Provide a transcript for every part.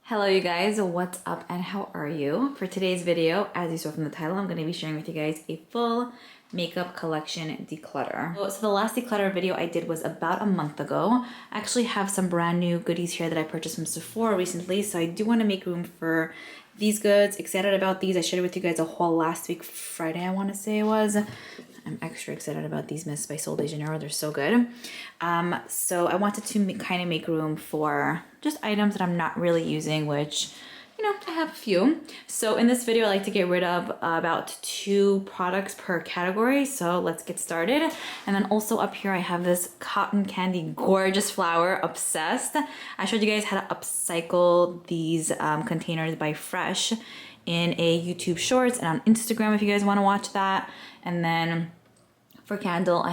Hello you guys, what's up and how are you? For today's video, as you saw from the title, I'm going to be sharing with you guys a full makeup collection declutter. So the last declutter video I did was about a month ago. I actually have some brand new goodies here that I purchased from Sephora recently, so I do want to make room for these goods. Excited about these. I shared with you guys a haul last week, Friday I want to say it was. I'm extra excited about these Mists by Sol de Janeiro. They're so good. So I wanted to kind of make room for just items that I'm not really using, which, you know, I have a few. So in this video, I like to get rid of about 2 products per category. So let's get started. And then also up here, I have this cotton candy gorgeous flower, Obsessed. I showed you guys how to upcycle these containers by Fresh in a YouTube Shorts and on Instagram if you guys want to watch that. And then for candle,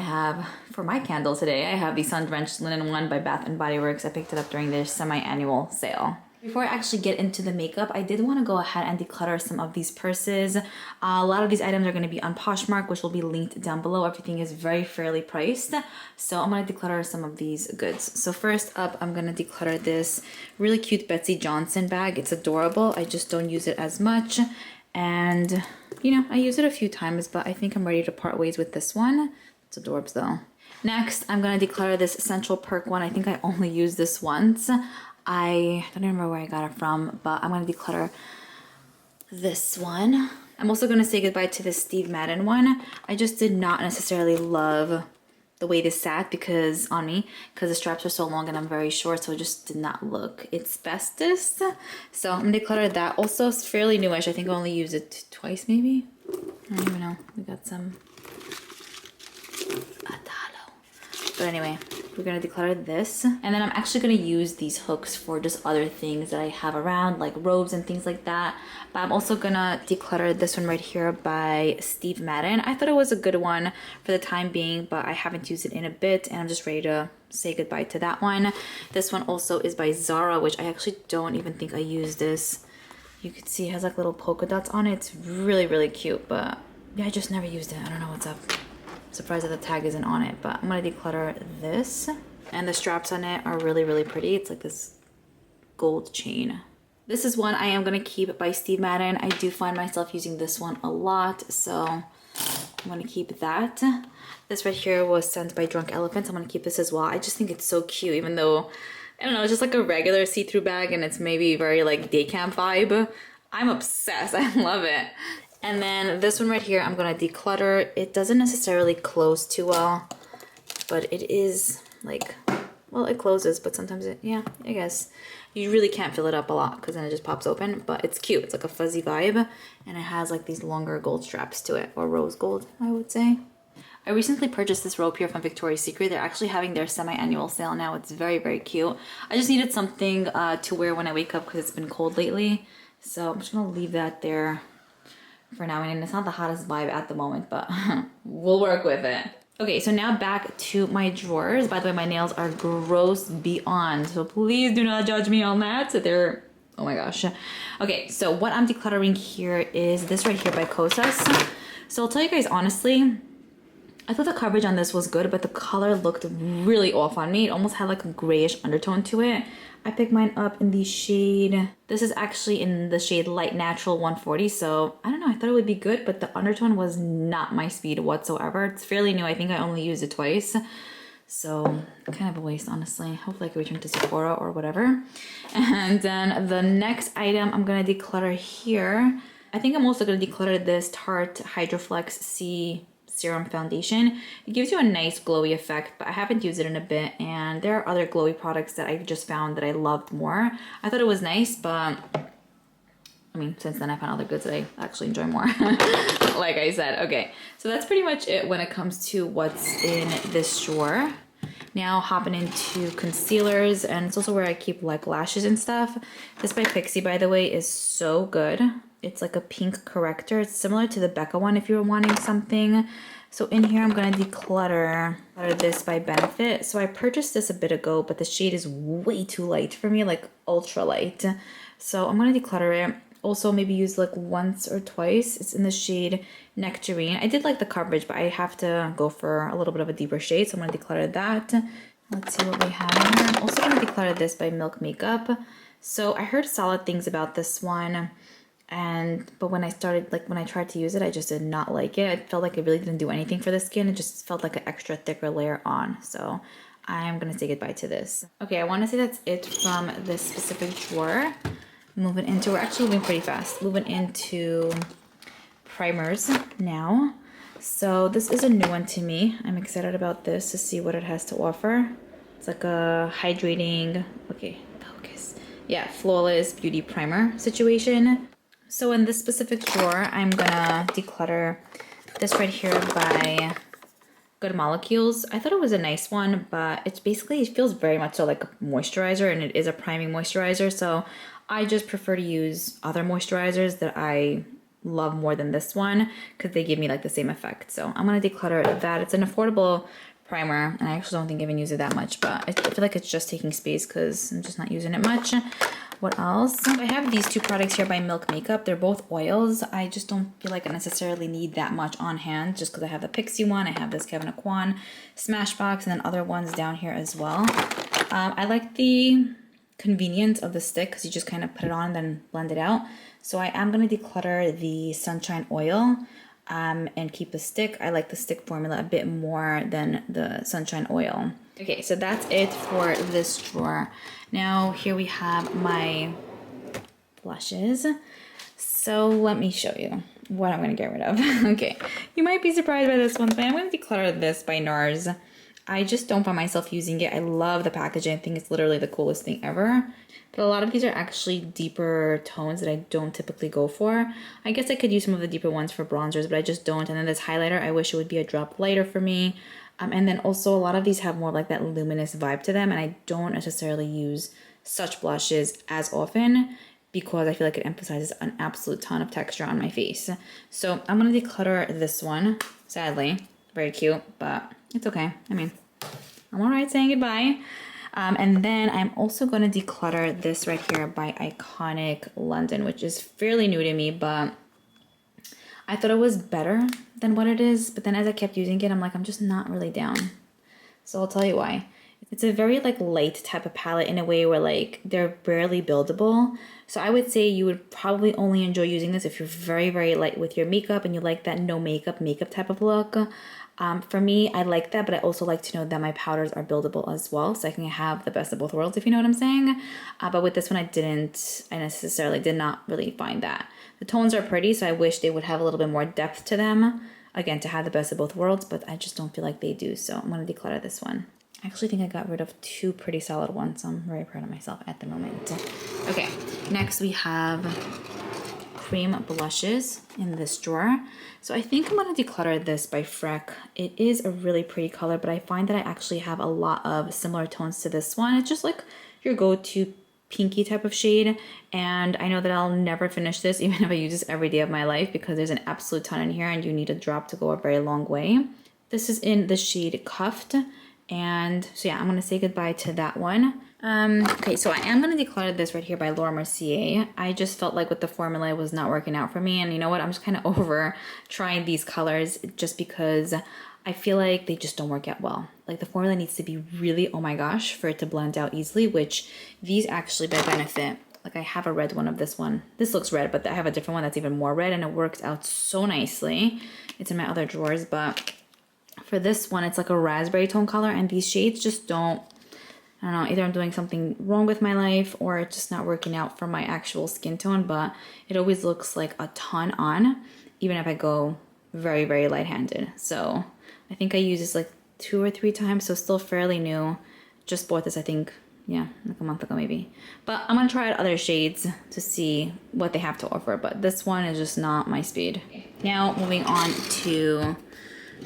for my candle today, I have the Sun Drenched Linen one by Bath & Body Works. I picked it up during their semi-annual sale. Before I actually get into the makeup, I did want to go ahead and declutter some of these purses. A lot of these items are going to be on Poshmark, which will be linked down below. Everything is very fairly priced. So I'm going to declutter some of these goods. So first up, I'm going to declutter this really cute Betsy Johnson bag. It's adorable. I just don't use it as much. And, you know, I use it a few times, but I think I'm ready to part ways with this one. It's adorbs though. Next, I'm going to declutter this Central Perk one. I think I only used this once. I don't remember where I got it from, but I'm going to declutter this one. I'm also going to say goodbye to this Steve Madden one. I just did not necessarily love the way this sat on me because the straps are so long and I'm very short, so it just did not look its bestest. So I'm gonna declutter that. Also, it's fairly newish. I think I only used it twice maybe. I don't even know. We got some but anyway, we're gonna declutter this. And then I'm actually gonna use these hooks for just other things that I have around, like robes and things like that. But I'm also gonna declutter this one right here by Steve Madden. I thought it was a good one for the time being, but I haven't used it in a bit and I'm just ready to say goodbye to that one. This one also is by Zara, which I actually don't even think I used this. You can see it has like little polka dots on it. It's really, really cute, but yeah, I just never used it. I don't know what's up. Surprised that the tag isn't on it, but I'm gonna declutter this. And the straps on it are really, really pretty. It's like this gold chain. This is one I am gonna keep by Steve Madden. I do find myself using this one a lot, so I'm gonna keep that. This right here was sent by Drunk Elephants. I'm gonna keep this as well. I just think it's so cute, even though, I don't know, it's just like a regular see-through bag and it's maybe very like day camp vibe. I'm obsessed, I love it. And then this one right here, I'm gonna declutter. It doesn't necessarily close too well, but it is like, well, it closes, but sometimes it, yeah, I guess. You really can't fill it up a lot because then it just pops open, but it's cute. It's like a fuzzy vibe and it has like these longer gold straps to it, or rose gold, I would say. I recently purchased this robe here from Victoria's Secret. They're actually having their semi-annual sale now. It's very, very cute. I just needed something to wear when I wake up because it's been cold lately. So I'm just gonna leave that there for now. I mean, it's not the hottest vibe at the moment, but we'll work with it. Okay, so now back to my drawers. By the way, my nails are gross beyond, so please do not judge me on that. They're, oh my gosh. Okay, so what I'm decluttering here is this right here by Kosas. So I'll tell you guys honestly, I thought the coverage on this was good, but the color looked really off on me. It almost had like a grayish undertone to it. I picked mine up in the shade, this is actually in the shade Light Natural 140, so I don't know, I thought it would be good, but the undertone was not my speed whatsoever. It's fairly new, I think I only used it twice, so kind of a waste, honestly. Hopefully I can return to Sephora or whatever. And then the next item I'm gonna declutter here, I think I'm also gonna declutter this Tarte Hydroflex C Serum Foundation. It gives you a nice glowy effect, but I haven't used it in a bit, and there are other glowy products that I just found that I loved more. I thought it was nice, but I mean, since then I found other goods that I actually enjoy more. Like I said. Okay, so that's pretty much it when it comes to what's in this drawer. Now hopping into concealers, and it's also where I keep like lashes and stuff. This by Pixi, by the way, is so good. It's like a pink corrector. It's similar to the Becca one if you were wanting something. So in here, I'm gonna declutter this by Benefit. So I purchased this a bit ago, but the shade is way too light for me, like ultra light. So I'm gonna declutter it. Also maybe use like once or twice. It's in the shade Nectarine. I did like the coverage, but I have to go for a little bit of a deeper shade. So I'm gonna declutter that. Let's see what we have in here. I'm also gonna declutter this by Milk Makeup. So I heard solid things about this one, but when I started, like when I tried to use it, I just did not like it. It felt like it really didn't do anything for the skin. It just felt like an extra thicker layer on. So I'm gonna say goodbye to this. Okay, I want to say that's it from this specific drawer. Moving into, we're actually moving pretty fast. Moving into primers now. So this is a new one to me. I'm excited about this to see what it has to offer. It's like a hydrating, okay, focus. Yeah, flawless beauty primer situation. So in this specific drawer, I'm gonna declutter this right here by Good Molecules. I thought it was a nice one, but it's basically, it feels very much so like a moisturizer, and it is a priming moisturizer. So I just prefer to use other moisturizers that I love more than this one because they give me like the same effect. So I'm gonna declutter that. It's an affordable primer, and I actually don't think I even use it that much, but I feel like it's just taking space because I'm just not using it much. What else? I have these two products here by Milk Makeup. They're both oils. I just don't feel like I necessarily need that much on hand just because I have the Pixie one, I have this Kevyn Aucoin Smashbox, and then other ones down here as well. I like the convenience of the stick because you just kind of put it on and then blend it out. So I am going to declutter the Sunshine Oil and keep the stick. I like the stick formula a bit more than the Sunshine Oil. Okay, so that's it for this drawer. Now here we have my blushes. So let me show you what I'm going to get rid of. Okay, you might be surprised by this one, but I'm going to declutter this by NARS. I just don't find myself using it. I love the packaging. I think it's literally the coolest thing ever. But a lot of these are actually deeper tones that I don't typically go for. I guess I could use some of the deeper ones for bronzers, but I just don't. And then this highlighter, I wish it would be a drop lighter for me. And then also a lot of these have more like that luminous vibe to them, and I don't necessarily use such blushes as often because I feel like it emphasizes an absolute ton of texture on my face. So I'm gonna declutter this one, sadly. Very cute, but it's okay. I mean, I'm all right saying goodbye. And then I'm also gonna declutter this right here by Iconic London, which is fairly new to me, but I thought it was better than what it is, but then as I kept using it, I'm like, I'm just not really down. So I'll tell you why. It's a very like light type of palette in a way where like they're barely buildable. So I would say you would probably only enjoy using this if you're very, very light with your makeup and you like that no makeup type of look. For me, I like that, but I also like to know that my powders are buildable as well, so I can have the best of both worlds, if you know what I'm saying. But with this one, I necessarily did not really find that. The tones are pretty, so I wish they would have a little bit more depth to them, again, to have the best of both worlds, but I just don't feel like they do, so I'm going to declutter this one. I actually think I got rid of two pretty solid ones, so I'm very proud of myself at the moment. Okay, next we have cream blushes in this drawer. So I think I'm going to declutter this by Freck. It is a really pretty color, but I find that I actually have a lot of similar tones to this one. It's just like your go-to pinky type of shade, and I know that I'll never finish this even if I use this every day of my life because there's an absolute ton in here and you need a drop to go a very long way. This is in the shade Cuffed, and so yeah, I'm going to say goodbye to that one. Okay, so I am going to declutter this right here by Laura Mercier. I just felt like with the formula it was not working out for me, and you know what, I'm just kind of over trying these colors just because I feel like they just don't work out well. Like the formula needs to be really, oh my gosh, for it to blend out easily, which these actually by Benefit, like I have a red one of this one. This looks red, but I have a different one that's even more red and it works out so nicely. It's in my other drawers, but for this one, it's like a raspberry tone color, and these shades just don't, I don't know, either I'm doing something wrong with my life or it's just not working out for my actual skin tone, but it always looks like a ton on, even if I go very, very light-handed. So I think I used this like 2 or 3 times, so still fairly new. Just bought this, I think, yeah, like a month ago maybe. But I'm gonna try out other shades to see what they have to offer, but this one is just not my speed. Now moving on to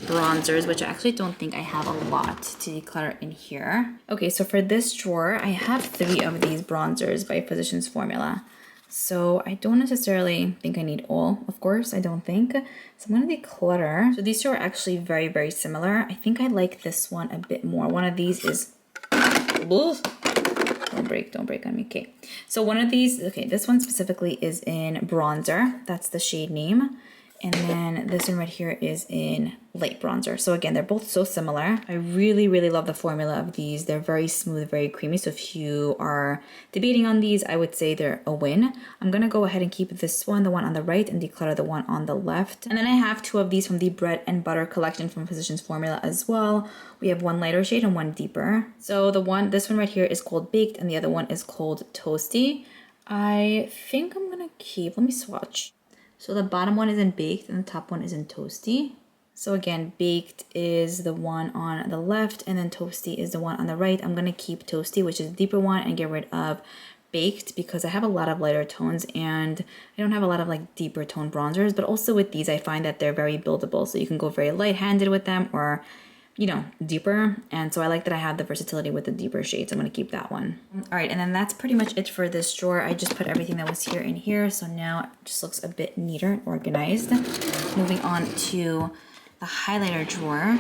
bronzers, which I actually don't think I have a lot to declutter in here. Okay, so for this drawer, I have 3 of these bronzers by Physicians Formula. So I don't necessarily think I need all, of course, I don't think. So I'm gonna declutter. So these two are actually very, very similar. I think I like this one a bit more. One of these is, don't break on me, okay. So one of these, okay, this one specifically is in bronzer. That's the shade name. And then this one right here is in light bronzer. So again, they're both so similar. I really, really love the formula of these. They're very smooth, very creamy. So if you are debating on these, I would say they're a win. I'm gonna go ahead and keep this one, the one on the right, and declutter the one on the left. And then I have two of these from the Bread and Butter collection from Physicians Formula as well. We have one lighter shade and one deeper. So this one right here is called Baked and the other one is called Toasty. I think I'm gonna let me swatch. So the bottom one is in Baked and the top one is in Toasty. So again, Baked is the one on the left and then Toasty is the one on the right. I'm gonna keep Toasty, which is the deeper one, and get rid of Baked because I have a lot of lighter tones and I don't have a lot of like deeper tone bronzers, but also with these, I find that they're very buildable. So you can go very light-handed with them or, you know, deeper. And so I like that I have the versatility with the deeper shades. I'm gonna keep that one. All right, and then that's pretty much it for this drawer. I just put everything that was here in here. So now it just looks a bit neater and organized. Moving on to the highlighter drawer.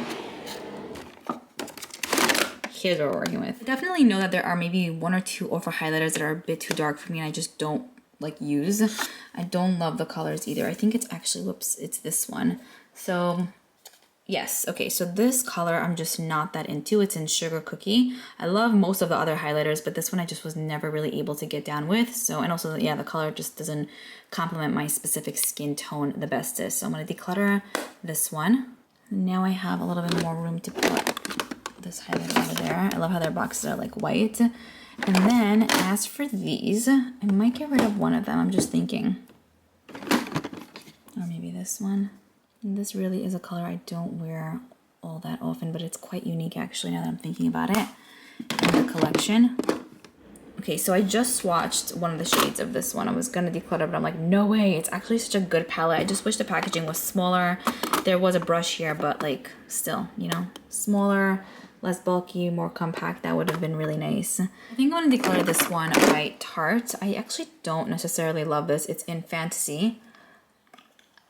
Here's what we're working with. I definitely know that there are maybe one or two over highlighters that are a bit too dark for me and I just don't like use. I don't love the colors either. I think it's actually, whoops, it's this one. So yes, okay, so this color I'm just not that into. It's in Sugar Cookie. I love most of the other highlighters, but this one I just was never really able to get down with. So, and also, yeah, the color just doesn't complement my specific skin tone the bestest. So I'm gonna declutter this one. Now I have a little bit more room to put this highlighter over there. I love how their boxes are like white. And then as for these, I might get rid of one of them. I'm just thinking. Or maybe this one. And this really is a color I don't wear all that often, but it's quite unique actually now that I'm thinking about it in the collection. Okay, so I just swatched one of the shades of this one. I was gonna declutter, but I'm like, no way, it's actually such a good palette. I just wish the packaging was smaller. There was a brush here, but like still, you know, smaller, less bulky, more compact. That would have been really nice. I think I'm gonna declutter this one by Tarte. I actually don't necessarily love this. It's in Fantasy.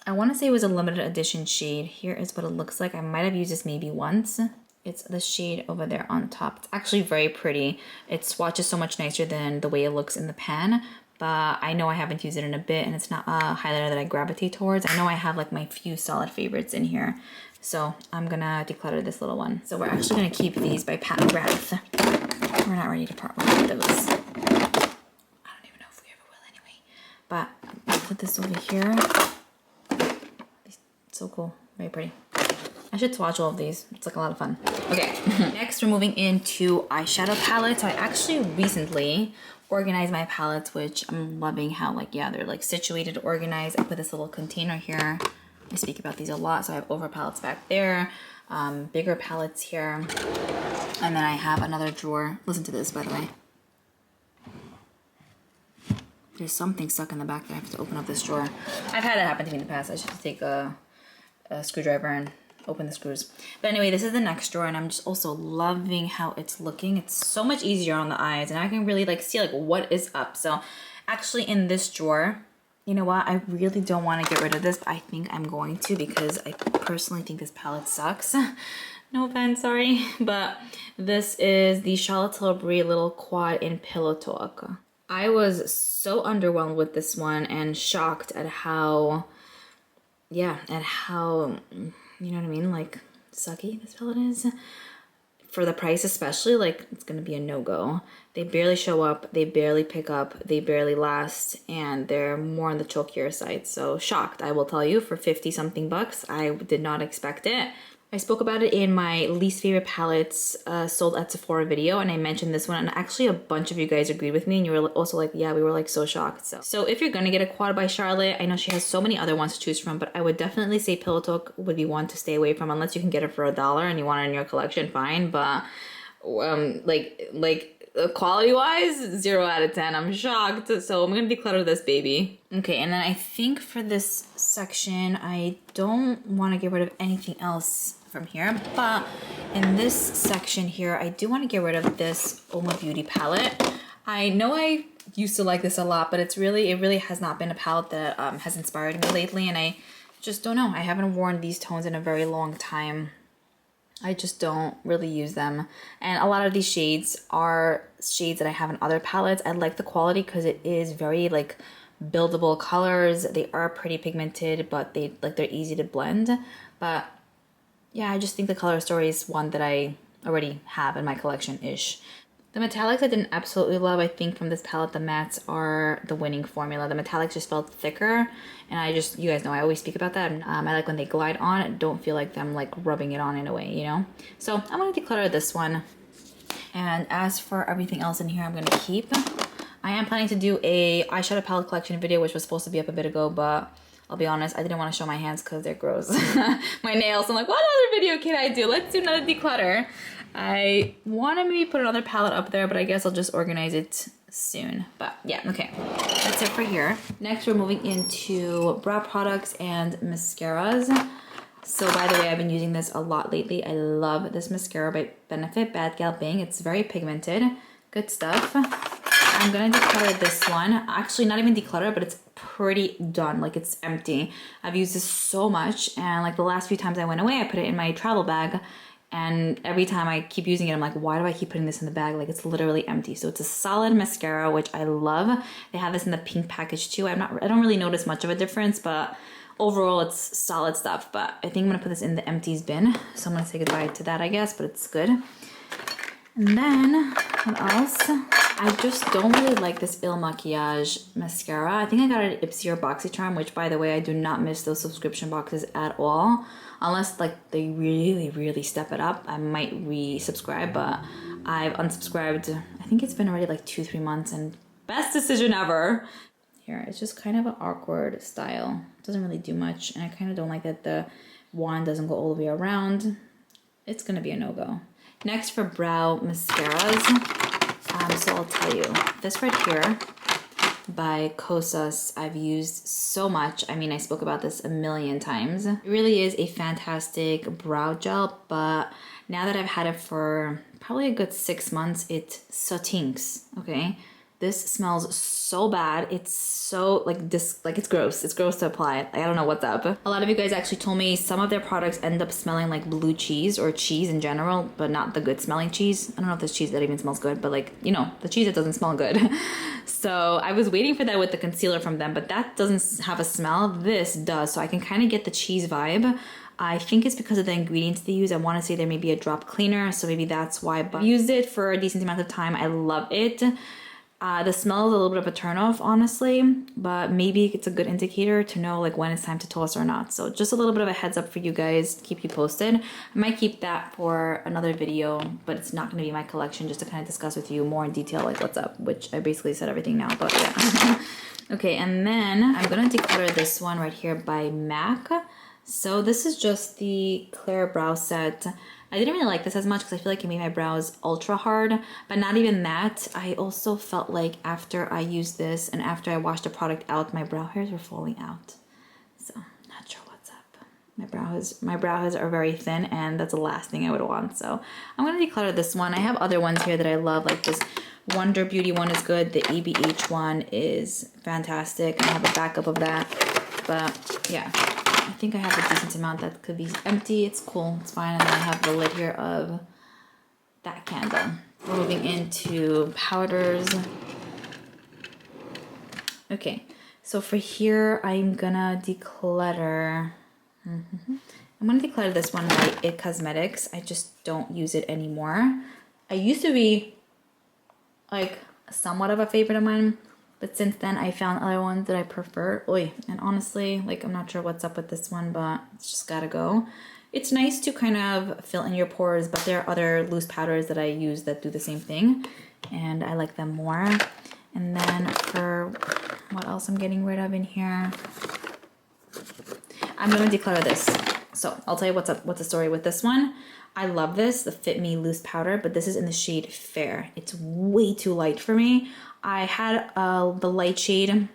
I want to say it was a limited edition shade. Here is what it looks like. I might have used this maybe once. It's the shade over there on top. It's actually very pretty. It swatches so much nicer than the way it looks in the pan, but I know I haven't used it in a bit and it's not a highlighter that I gravitate towards. I know I have like my few solid favorites in here. So I'm gonna declutter this little one. So we're actually gonna keep these by Pat McGrath. We're not ready to part with those. I don't even know if we ever will anyway. But I'll put this over here. So cool, very pretty. I should swatch all of these. It's like a lot of fun. Okay, next we're moving into eyeshadow palettes. So I actually recently organized my palettes, which I'm loving how like, yeah, they're like situated, organized. I put this little container here. I speak about these a lot. So I have over palettes back there, bigger palettes here. And then I have another drawer. Listen to this, by the way. There's something stuck in the back that I have to open up this drawer. I've had that happen to me in the past. I should take a screwdriver and open the screws. But anyway, this is the next drawer and I'm just also loving how it's looking. It's so much easier on the eyes and I can really like see like what is up. So actually in this drawer, you know what? I really don't want to get rid of this, but I think I'm going to because I personally think this palette sucks. No offense, sorry. But this is the Charlotte Tilbury Little Quad in Pillow Talk. I was so underwhelmed with this one and shocked at how, yeah, at how, you know what I mean, like sucky this palette is. For the price especially, like it's gonna be a no-go. They barely show up, they barely pick up, they barely last, and they're more on the chokier side. So shocked, I will tell you, for 50 something bucks. I did not expect it. I spoke about it in my least favorite palettes sold at Sephora video, and I mentioned this one, and actually a bunch of you guys agreed with me, and you were also like, yeah, we were like so shocked. So if you're gonna get a quad by Charlotte, I know she has so many other ones to choose from, but I would definitely say Pillow Talk would be one to stay away from, unless you can get it for $1 and you want it in your collection, fine, but quality wise, 0 out of 10. I'm shocked. So I'm gonna declutter this baby. Okay, and then I think for this section, I don't want to get rid of anything else from here, but in this section here, I do want to get rid of this Oma Beauty palette. I know I used to like this a lot, but it really has not been a palette that has inspired me lately, and I just don't know. I haven't worn these tones in a very long time. I just don't really use them. And a lot of these shades are shades that I have in other palettes. I like the quality because it is very like buildable colors. They are pretty pigmented, but they're easy to blend. But yeah, I just think the color story is one that I already have in my collection-ish. The metallics I didn't absolutely love. I think from this palette, the mattes are the winning formula. The metallics just felt thicker, and you guys know I always speak about that. I like when they glide on, don't feel like them like rubbing it on in a way, you know? So I'm gonna declutter this one. And as for everything else in here, I'm gonna keep. I am planning to do a eyeshadow palette collection video, which was supposed to be up a bit ago, but I'll be honest, I didn't want to show my hands because they're gross. My nails, I'm like, what other video can I do? Let's do another declutter. I want to maybe put another palette up there, but I guess I'll just organize it soon. But yeah, okay. That's it for here. Next, we're moving into brow products and mascaras. So by the way, I've been using this a lot lately. I love this mascara by Benefit Bad Gal Bang. It's very pigmented. Good stuff. I'm gonna declutter this one. Actually, not even declutter, but it's pretty done. Like, it's empty. I've used this so much, and like the last few times I went away, I put it in my travel bag, and every time I keep using it, I'm like, why do I keep putting this in the bag? Like, it's literally empty. So it's a solid mascara, which I love. They have this in the pink package too. I don't really notice much of a difference, but overall it's solid stuff. But I think I'm gonna put this in the empties bin. So I'm gonna say goodbye to that, I guess, but it's good. And then, what else? I just don't really like this Il Makiage mascara. I think I got it at Ipsy or BoxyCharm, which, by the way, I do not miss those subscription boxes at all. Unless, like, they really, really step it up, I might resubscribe, but I've unsubscribed. I think it's been already like 2-3 months, and best decision ever. Here, it's just kind of an awkward style. It doesn't really do much, and I kind of don't like that the wand doesn't go all the way around. It's gonna be a no-go. Next, for brow mascaras. So I'll tell you, this right here by Kosas, I've used so much. I mean, I spoke about this a million times. It really is a fantastic brow gel, but now that I've had it for probably a good 6 months, it stinks, okay? This smells so bad. It's so it's gross. It's gross to apply. I don't know what's up. A lot of you guys actually told me some of their products end up smelling like blue cheese or cheese in general, but not the good smelling cheese. I don't know if there's cheese that even smells good, but like, you know, the cheese that doesn't smell good. So I was waiting for that with the concealer from them, but that doesn't have a smell. This does, so I can kind of get the cheese vibe. I think it's because of the ingredients they use. I want to say there may be a drop cleaner, so maybe that's why. But I used it for a decent amount of time. I love it. The smell is a little bit of a turnoff, honestly, but maybe it's a good indicator to know like when it's time to toss or not. So just a little bit of a heads up for you guys, keep you posted. I might keep that for another video, but it's not going to be my collection, just to kind of discuss with you more in detail like what's up, which I basically said everything now, but yeah. Okay, and then I'm going to declutter this one right here by MAC. So this is just the Clear Brow Set. I didn't really like this as much because I feel like it made my brows ultra hard, but not even that. I also felt like after I used this and after I washed the product out, my brow hairs were falling out. So, not sure what's up. My brow hairs are very thin, and that's the last thing I would want. So, I'm going to declutter this one. I have other ones here that I love, like this Wonder Beauty one is good. The EBH one is fantastic. I have a backup of that, but yeah. I think I have a decent amount that could be empty. It's cool. It's fine. And then I have the lid here of that candle. We're moving into powders. Okay. So for here, I'm gonna declutter. I'm gonna declutter this one by IT Cosmetics. I just don't use it anymore. I used to be like somewhat of a favorite of mine, but since then, I found other ones that I prefer. Oy, and honestly, like, I'm not sure what's up with this one, but it's just gotta go. It's nice to kind of fill in your pores, but there are other loose powders that I use that do the same thing, and I like them more. And then for what else I'm getting rid of in here, I'm gonna declutter this. So I'll tell you what's up, what's the story with this one. I love this, the Fit Me loose powder, but this is in the shade Fair. It's way too light for me. I had the light shade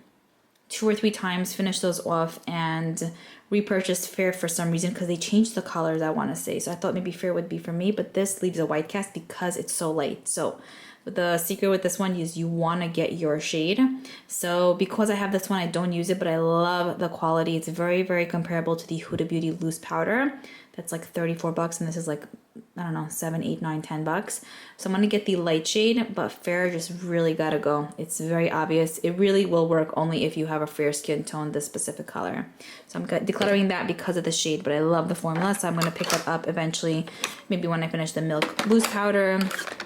2 or 3 times, finished those off, and repurchased Fair for some reason because they changed the colors, I want to say. So I thought maybe Fair would be for me, but this leaves a white cast because it's so light. So the secret with this one is you want to get your shade. So because I have this one, I don't use it, but I love the quality. It's very, very comparable to the Huda Beauty loose powder. that's like 34 bucks, and this is like, I don't know, 7, 8, 9, 10 bucks. So I'm gonna get the light shade, but fair just really gotta go. It's very obvious. It really will work only if you have a fair skin tone, this specific color. So I'm decluttering that because of the shade, but I love the formula, so I'm gonna pick that up eventually, maybe when I finish the Milk Loose Powder,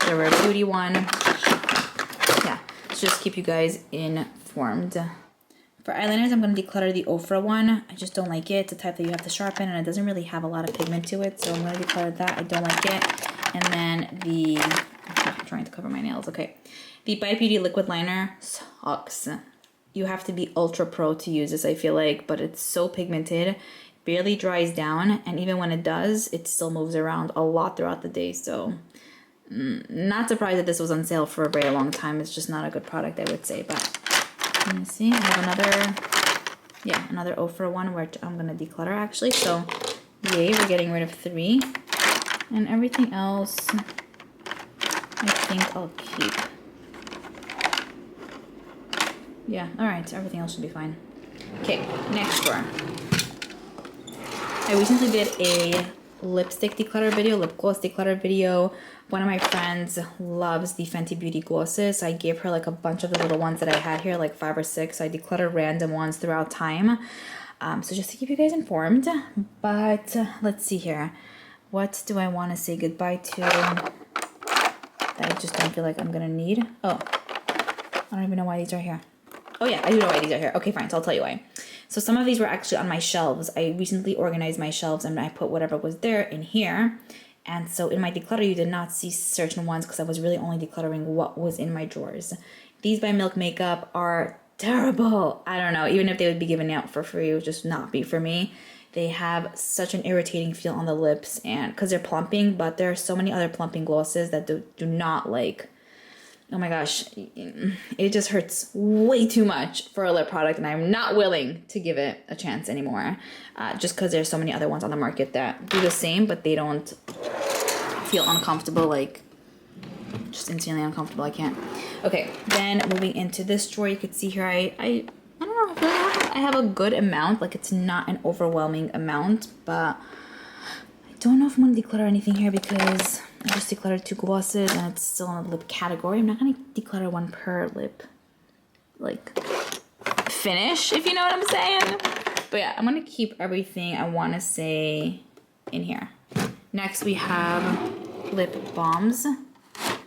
the Rare Beauty one. Yeah, so just keep you guys informed. For eyeliners, I'm going to declutter the Ofra one. I just don't like it. It's a type that you have to sharpen, and it doesn't really have a lot of pigment to it, so I'm going to declutter that. I don't like it. And then the... I'm trying to cover my nails. Okay. The Bite Beauty Liquid Liner sucks. You have to be ultra pro to use this, I feel like, but it's so pigmented. Barely dries down, and even when it does, it still moves around a lot throughout the day, so... not surprised that this was on sale for a very long time. It's just not a good product, I would say, but... Let me see, I have another Ofra one where I'm gonna declutter actually. So yay, we're getting rid of 3. And everything else, I think I'll keep. Yeah, all right, everything else should be fine. Okay, next drawer. I recently did a lipstick declutter video, lip gloss declutter video. One of my friends loves the Fenty Beauty glosses. I gave her like a bunch of the little ones that I had here, like 5 or 6. I decluttered random ones throughout time. So just to keep you guys informed. But let's see here. What do I want to say goodbye to that I just don't feel like I'm going to need? Oh, I don't even know why these are here. Oh yeah, I do know why these are here. Okay, fine, so I'll tell you why. So some of these were actually on my shelves. I recently organized my shelves and I put whatever was there in here. And so in my declutter, you did not see certain ones because I was really only decluttering what was in my drawers. These by Milk Makeup are terrible. I don't know, even if they would be given out for free, it would just not be for me. They have such an irritating feel on the lips, and because they're plumping, but there are so many other plumping glosses that do not like. Oh my gosh, it just hurts way too much for a lip product, and I'm not willing to give it a chance anymore. Just because there's so many other ones on the market that do the same, but they don't feel uncomfortable, like just insanely uncomfortable. I can't. Okay, then moving into this drawer, you could see here I don't know, I feel like I have a good amount. Like it's not an overwhelming amount, but I don't know if I'm gonna declutter anything here because I just decluttered 2 glosses and it's still in the lip category. I'm not gonna declutter one per lip, like, finish, if you know what I'm saying. But yeah, I'm gonna keep everything I wanna say in here. Next we have lip balms.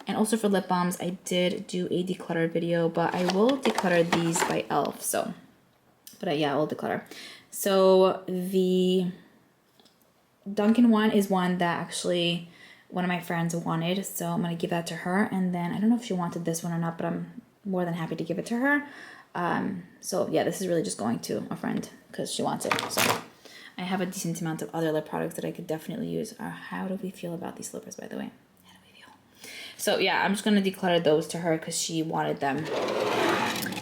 And also for lip balms, I did do a declutter video, but I will declutter these by e.l.f. So, but yeah, I will declutter. So the Dunkin' one is one that actually one of my friends wanted, so I'm gonna give that to her. And then I don't know if she wanted this one or not, but I'm more than happy to give it to her. So yeah, this is really just going to a friend because she wants it. So I have a decent amount of other lip products that I could definitely use. How do we feel about these slippers, by the way? How do we feel? So yeah, I'm just gonna declutter those to her because she wanted them.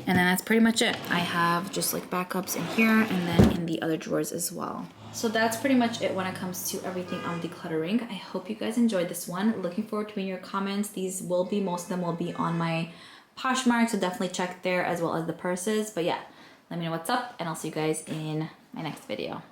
And then that's pretty much it. I have just like backups in here and then in the other drawers as well. So that's pretty much it when it comes to everything I'm decluttering. I hope you guys enjoyed this one. Looking forward to reading your comments. These will be, most of them will be on my Poshmark, so definitely check there as well as the purses. But yeah, let me know what's up and I'll see you guys in my next video.